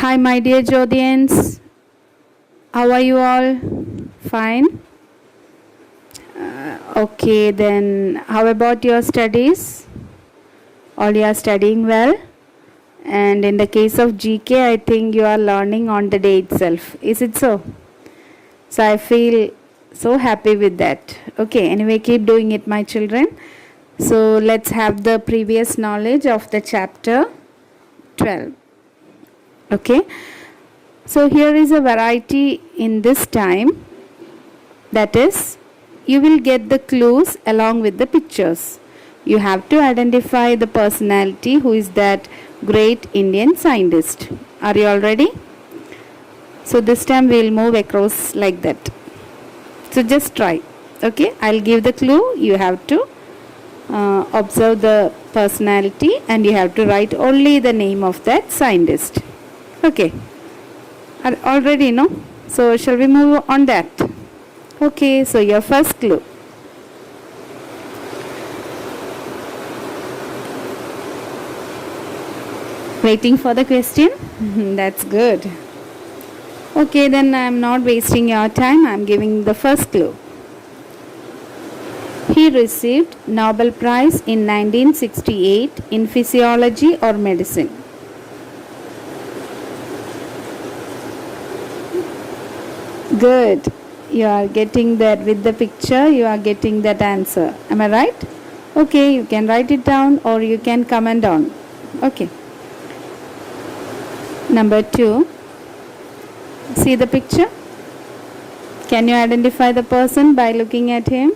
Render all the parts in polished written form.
Hi, my dear Jodians. How are you all? Fine. Okay, then how about your studies? All you are studying well? And in the case of GK, I think you are learning on the day itself. Is it so? So I feel so happy with that. Okay, anyway, keep doing it, my children. So let's have the previous knowledge of the chapter 12. Okay. So here is a variety in this time, that is, you will get the clues along with the pictures. You have to identify the personality who is that great Indian scientist. Are you all ready? So this time we will move across like that. So just try. Okay, I'll give the clue. You have to observe the personality and you have to write only the name of that scientist. Okay. Already no? So shall we move on that? Okay, so your first clue. Waiting for the question? That's good. Okay, then I am not wasting your time. I am giving the first clue. He received Nobel Prize in 1968 in physiology or medicine. Good. You are getting that with the picture, you are getting that answer. Am I right? Okay, you can write it down or you can comment on. Okay. Number 2. See the picture? Can you identify the person by looking at him?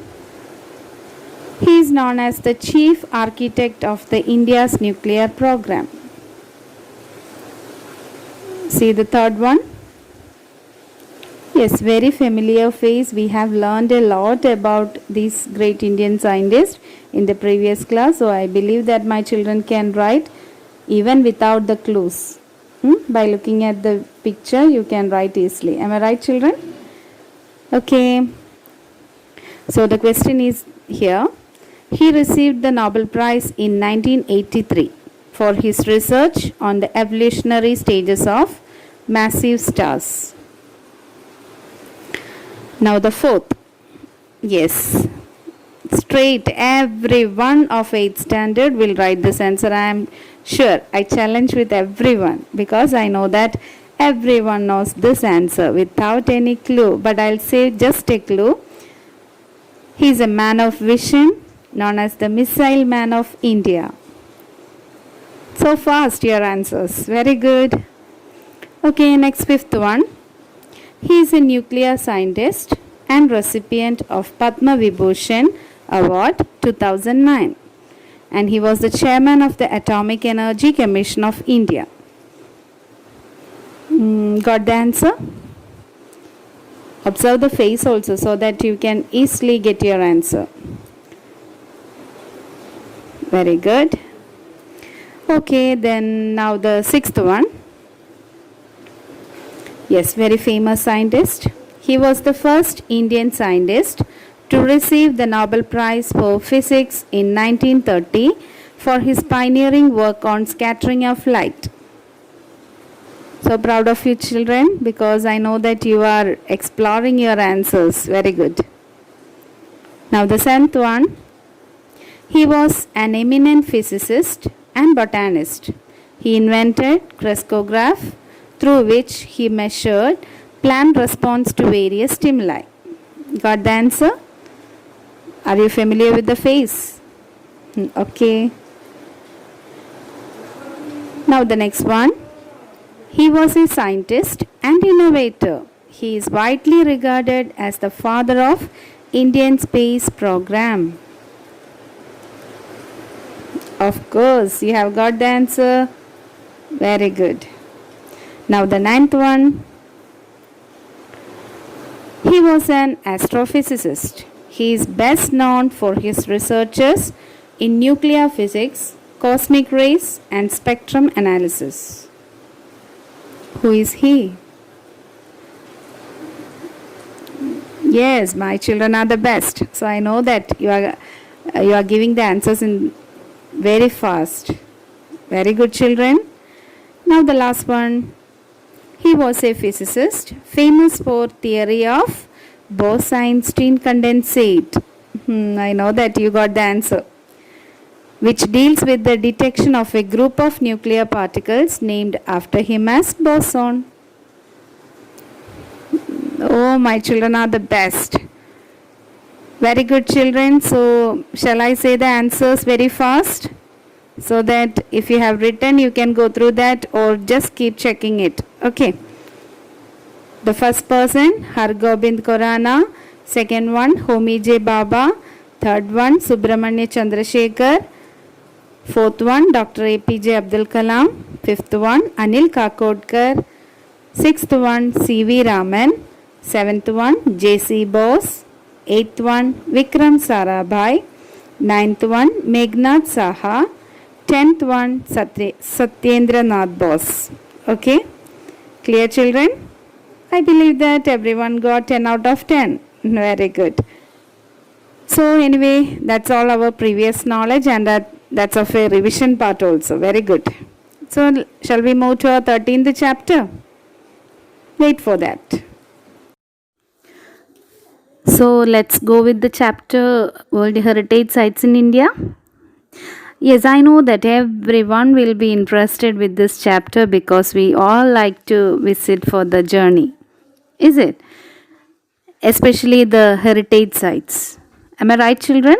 He is known as the chief architect of the India's nuclear program. See the third one? Yes, very familiar face. We have learned a lot about these great Indian scientists in the previous class. So I believe that my children can write even without the clues. By looking at the picture, you can write easily. Am I right, children? Okay. So the question is here. He received the Nobel Prize in 1983 for his research on the evolutionary stages of massive stars. Now the fourth. Yes. Straight, everyone of 8th standard will write this answer. I am sure. I challenge with everyone because I know that everyone knows this answer without any clue. But I'll say just a clue. He is a man of vision, known as the Missile Man of India. So fast your answers. Very good. Okay, next fifth one. He is a nuclear scientist and recipient of Padma Vibhushan Award 2009. And he was the chairman of the Atomic Energy Commission of India. Got the answer? Observe the face also so that you can easily get your answer. Very good. Okay, then now the sixth one. Yes, very famous scientist. He was the first Indian scientist to receive the Nobel Prize for Physics in 1930 for his pioneering work on scattering of light. So proud of you, children, because I know that you are exploring your answers. Very good. Now the seventh one. He was an eminent physicist and botanist. He invented crescograph, through which he measured plant response to various stimuli. Got the answer? Are you familiar with the face? Okay. Now the next one. He was a scientist and innovator. He is widely regarded as the father of Indian space program. Of course, you have got the answer. Very good. Now the ninth one. He was an astrophysicist. He is best known for his researches in nuclear physics, cosmic rays and spectrum analysis. Who is he? Yes, my children are the best. So I know that you are giving the answers in very fast. Very good, children. Now the last one. He was a physicist famous for theory of Bose-Einstein condensate. I know that you got the answer. Which deals with the detection of a group of nuclear particles named after him as boson. Oh, my children are the best. Very good, children. So, shall I say the answers very fast? So that if you have written, you can go through that or just keep checking it. Okay. The first person, Hargobind Khorana. Second one, Homi J. Baba. Third one, Subramanya Chandrasekhar. Fourth one, Dr. APJ Abdul Kalam. Fifth one, Anil Kakodkar. Sixth one, C.V. Raman. Seventh one, J.C. Bose. Eighth one, Vikram Sarabhai. Ninth one, Meghnad Saha. 10th one, Satyendra Nath Bose. Okay, clear, children? I believe that everyone got 10 out of 10. Very good. So anyway, that's all our previous knowledge, and that's of a revision part also. Very good. So shall we move to our 13th chapter? Wait for that. So let's go with the chapter World Heritage Sites in India. Yes, I know that everyone will be interested with this chapter because we all like to visit for the journey. Is it? Especially the heritage sites. Am I right, children?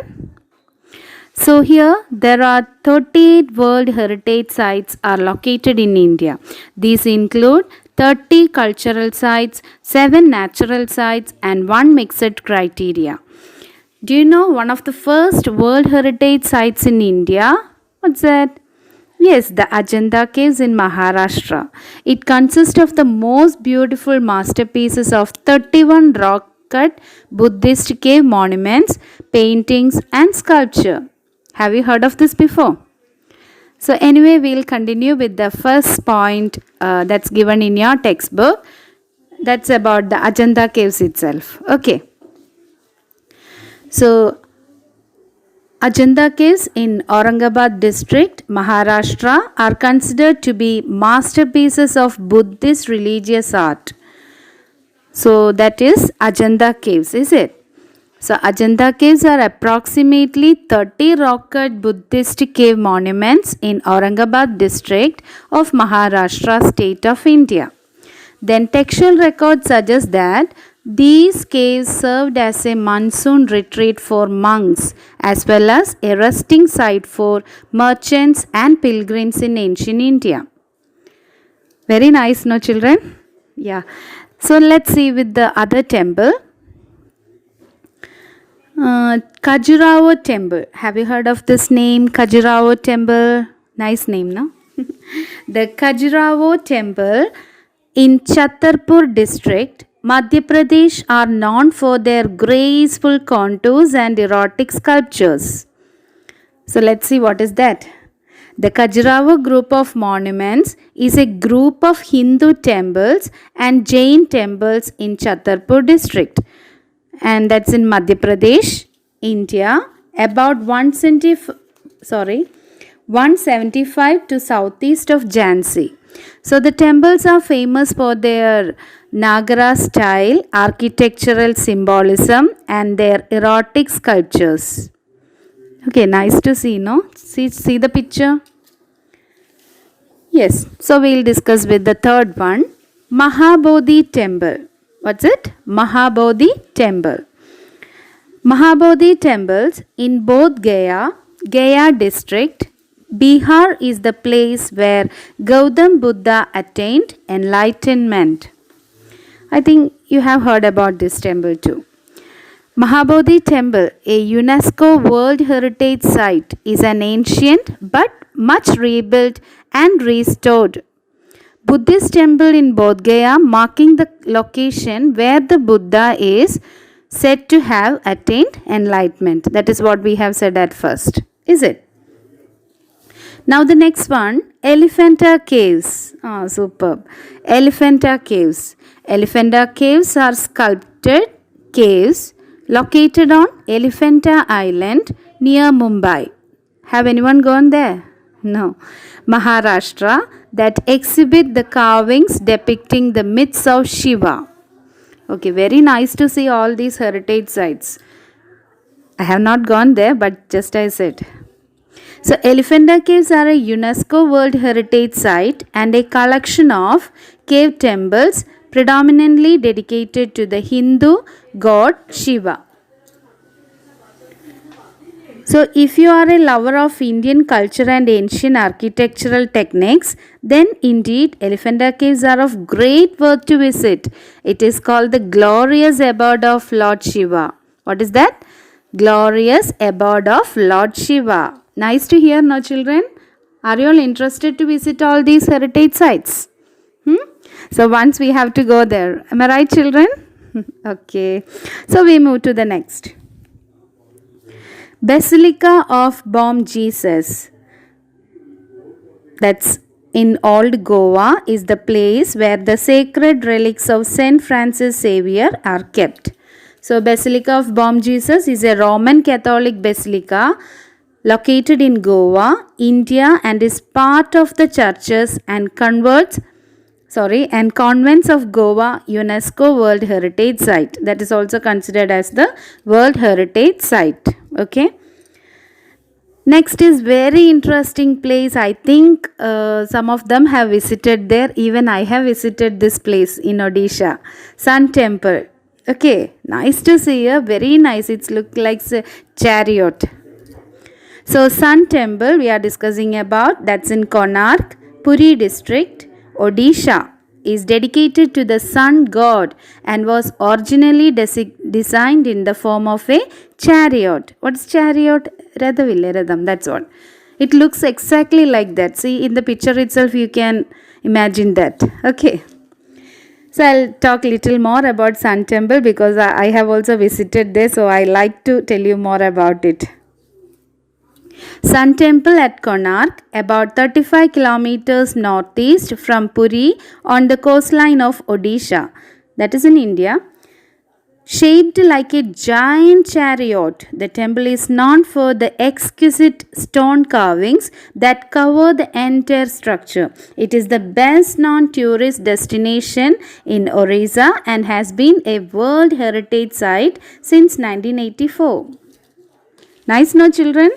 So here there are 38 World Heritage Sites are located in India. These include 30 cultural sites, 7 natural sites and 1 mixed criteria. Do you know one of the first World Heritage Sites in India? What's that? Yes, the Ajanta Caves in Maharashtra. It consists of the most beautiful masterpieces of 31 rock-cut Buddhist cave monuments, paintings and sculpture. Have you heard of this before? So anyway, we'll continue with the first point that's given in your textbook. That's about the Ajanta Caves itself. Okay. So, Ajanta Caves in Aurangabad district, Maharashtra are considered to be masterpieces of Buddhist religious art. So, that is Ajanta Caves, is it? So, Ajanta Caves are approximately 30 rock-cut Buddhist cave monuments in Aurangabad district of Maharashtra state of India. Then textual records suggest that these caves served as a monsoon retreat for monks as well as a resting site for merchants and pilgrims in ancient India. Very nice, no, children? Yeah. So let's see with the other temple. Khajuraho Temple. Have you heard of this name? Khajuraho Temple. Nice name, no? The Khajuraho Temple in Chhatarpur district, Madhya Pradesh are known for their graceful contours and erotic sculptures. So let's see what is that. The Khajuraho group of monuments is a group of Hindu temples and Jain temples in Chhatarpur district, and that's in Madhya Pradesh, India, about 175 to southeast of Jhansi. So the temples are famous for their Nagara style architectural symbolism and their erotic sculptures. Okay, nice to see, no? See the picture? Yes, so we'll discuss with the third one, Mahabodhi Temple. What's it? Mahabodhi Temple. Mahabodhi temples in Bodh Gaya district, Bihar is the place where Gautam Buddha attained enlightenment. I think you have heard about this temple too. Mahabodhi Temple, a UNESCO World Heritage Site, is an ancient but much rebuilt and restored Buddhist temple in Bodh Gaya, marking the location where the Buddha is said to have attained enlightenment. That is what we have said at first. Is it? Now the next one, Elephanta Caves. Superb. Elephanta Caves. Elephanta Caves are sculpted caves located on Elephanta Island near Mumbai. Have anyone gone there? No. Maharashtra. that exhibit the carvings depicting the myths of Shiva. Okay, very nice to see all these heritage sites. I have not gone there, but just I said. So, Elephanta Caves are a UNESCO World Heritage Site and a collection of cave temples predominantly dedicated to the Hindu god Shiva. So, if you are a lover of Indian culture and ancient architectural techniques, then indeed Elephanta Caves are of great worth to visit. It is called the glorious abode of Lord Shiva. What is that? Glorious abode of Lord Shiva. Nice to hear, no children? Are you all interested to visit all these heritage sites? So once we have to go there. Am I right, children? Okay. So we move to the next. Basilica of Bom Jesus. That's in Old Goa is the place where the sacred relics of Saint Francis Xavier are kept. So Basilica of Bom Jesus is a Roman Catholic basilica located in Goa, India, and is part of the churches and convents of Goa UNESCO World Heritage Site. That is also considered as the World Heritage Site. Okay. Next is very interesting place. I think some of them have visited there. Even I have visited this place in Odisha. Sun Temple. Okay. Nice to see here. Very nice. It's look like a chariot. So Sun Temple we are discussing about, that's in Konark, Puri district, Odisha, is dedicated to the sun god and was originally designed in the form of a chariot. What's chariot? Radam, that's what. It looks exactly like that. See, in the picture itself you can imagine that. Okay. So I'll talk little more about Sun Temple because I have also visited there, so I like to tell you more about it. Sun Temple at Konark, about 35 kilometers northeast from Puri on the coastline of Odisha, that is in India. Shaped like a giant chariot, the temple is known for the exquisite stone carvings that cover the entire structure. It is the best known tourist destination in Orissa and has been a World Heritage Site since 1984. Nice, no children?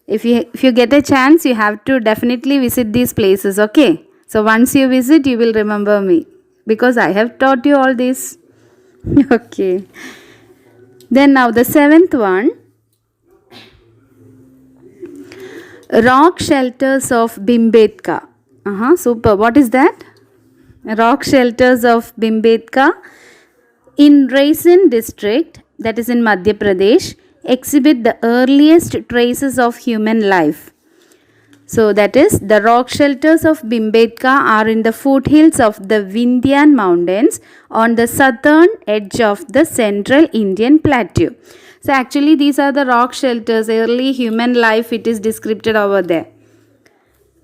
If you get a chance, you have to definitely visit these places, okay? So once you visit, you will remember me because I have taught you all this. Okay. Then now the seventh one. Rock shelters of Bhimbetka. Super. What is that? Rock shelters of Bhimbetka in Raisen district, that is in Madhya Pradesh, exhibit the earliest traces of human life. So that is, the rock shelters of Bhimbetka are in the foothills of the Vindhyan mountains on the southern edge of the central Indian plateau. So actually these are the rock shelters, early human life, it is described over there.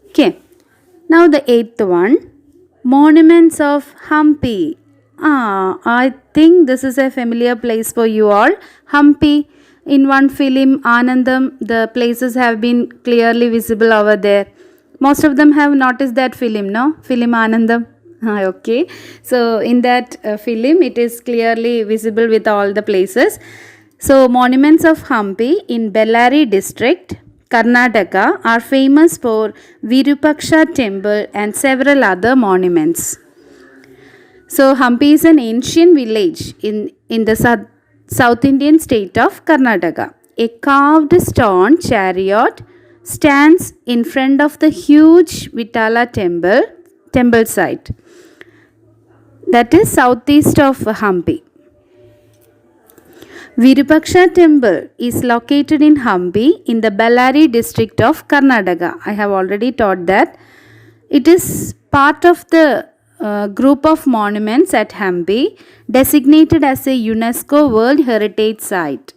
Okay. Now the eighth one, monuments of Hampi. I think this is a familiar place for you all. Hampi. In one film, Anandam, the places have been clearly visible over there. Most of them have noticed that film, no? Film Anandam. Okay. So, in that film, it is clearly visible with all the places. So, monuments of Hampi in Bellary district, Karnataka, are famous for Virupaksha temple and several other monuments. So, Hampi is an ancient village in the South Indian state of Karnataka. A carved stone chariot stands in front of the huge Vitala temple site. That is southeast of Hampi. Virupaksha temple is located in Hampi in the Bellary district of Karnataka. I have already taught that. It is part of the group of monuments at Hampi designated as a UNESCO World Heritage Site.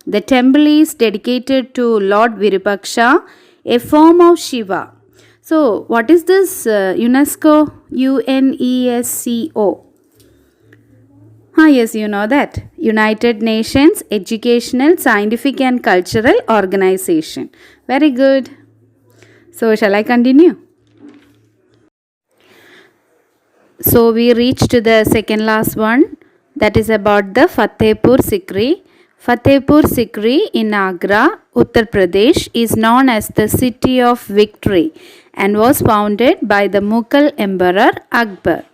The temple is dedicated to Lord Virupaksha, a form of Shiva. So, what is this UNESCO? UNESCO. Yes, you know that. United Nations Educational, Scientific and Cultural Organization. Very good. So, shall I continue? So we reached to the second last one, that is about the Fatehpur Sikri. Fatehpur Sikri in Agra, Uttar Pradesh is known as the city of victory and was founded by the Mughal Emperor Akbar.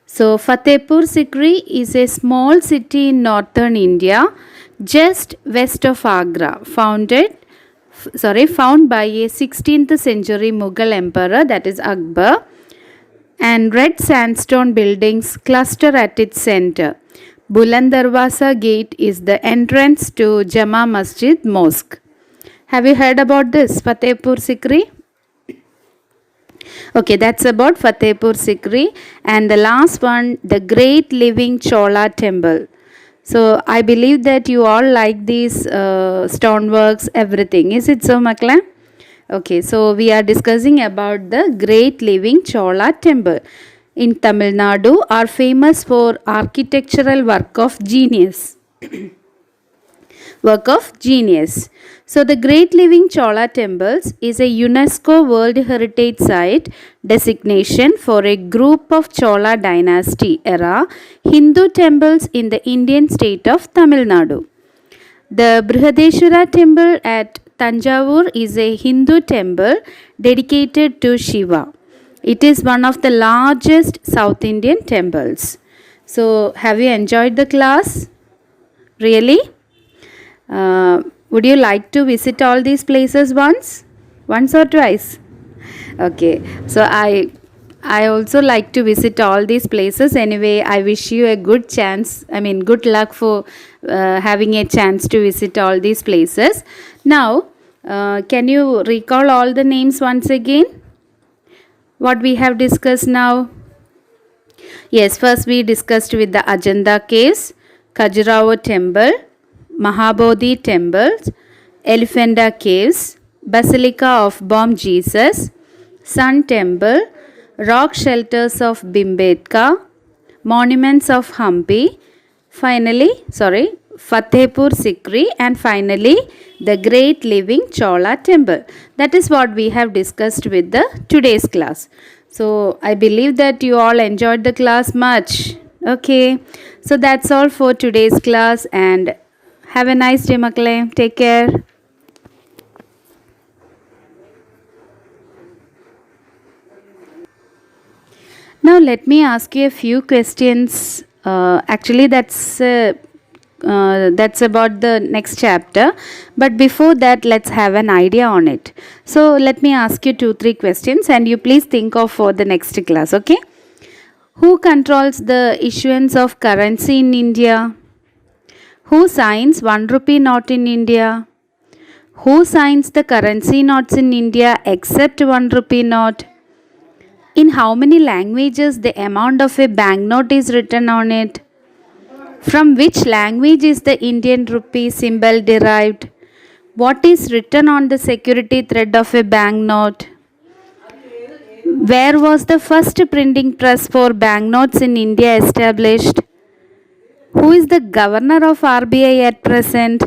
So Fatehpur Sikri is a small city in northern India just west of Agra, found by a 16th century Mughal emperor, that is Akbar, and red sandstone buildings cluster at its center. Buland Darwaza Gate is the entrance to Jama Masjid Mosque. Have you heard about this Fatehpur Sikri? Okay, that's about Fatehpur Sikri. And the last one, the Great Living Chola Temple. So I believe that you all like these stoneworks, everything. Is it so, Makla? Okay, so we are discussing about the Great Living Chola Temple in Tamil Nadu are famous for architectural work of genius. So the Great Living Chola Temples is a UNESCO World Heritage Site designation for a group of Chola dynasty era Hindu temples in the Indian state of Tamil Nadu. The Brihadeshwara temple at Tanjavur is a Hindu temple dedicated to Shiva. It is one of the largest South Indian temples. So, have you enjoyed the class? Really? Would you like to visit all these places once or twice? Okay, so I also like to visit all these places. Anyway, I wish you a good chance. Good luck for having a chance to visit all these places. Now, can you recall all the names once again? What we have discussed now? Yes, first we discussed with the Ajanta caves, Khajuraho temple, Mahabodhi temples, Elephanta caves, Basilica of Bom Jesus, Sun temple, rock shelters of Bhimbetka, monuments of Hampi, Fatehpur Sikri, and finally the Great Living Chola temple. That is what we have discussed with the today's class. So I believe that you all enjoyed the class much. Okay, so that's all for today's class, and have a nice day, Makle. Take care. Now let me ask you a few questions. Actually, that's about the next chapter. But before that, let's have an idea on it. So let me ask you 2-3 questions, and you please think of for the next class. Okay? Who controls the issuance of currency in India? Who signs 1 rupee note in India? Who signs the currency notes in India except 1 rupee note? In how many languages the amount of a banknote is written on it? From which language is the Indian rupee symbol derived? What is written on the security thread of a banknote? Where was the first printing press for banknotes in India established? Who is the governor of RBI at present?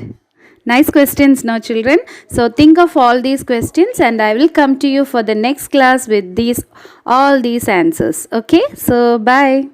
Nice questions now, children. So think of all these questions, and I will come to you for the next class with all these answers. Okay, so bye.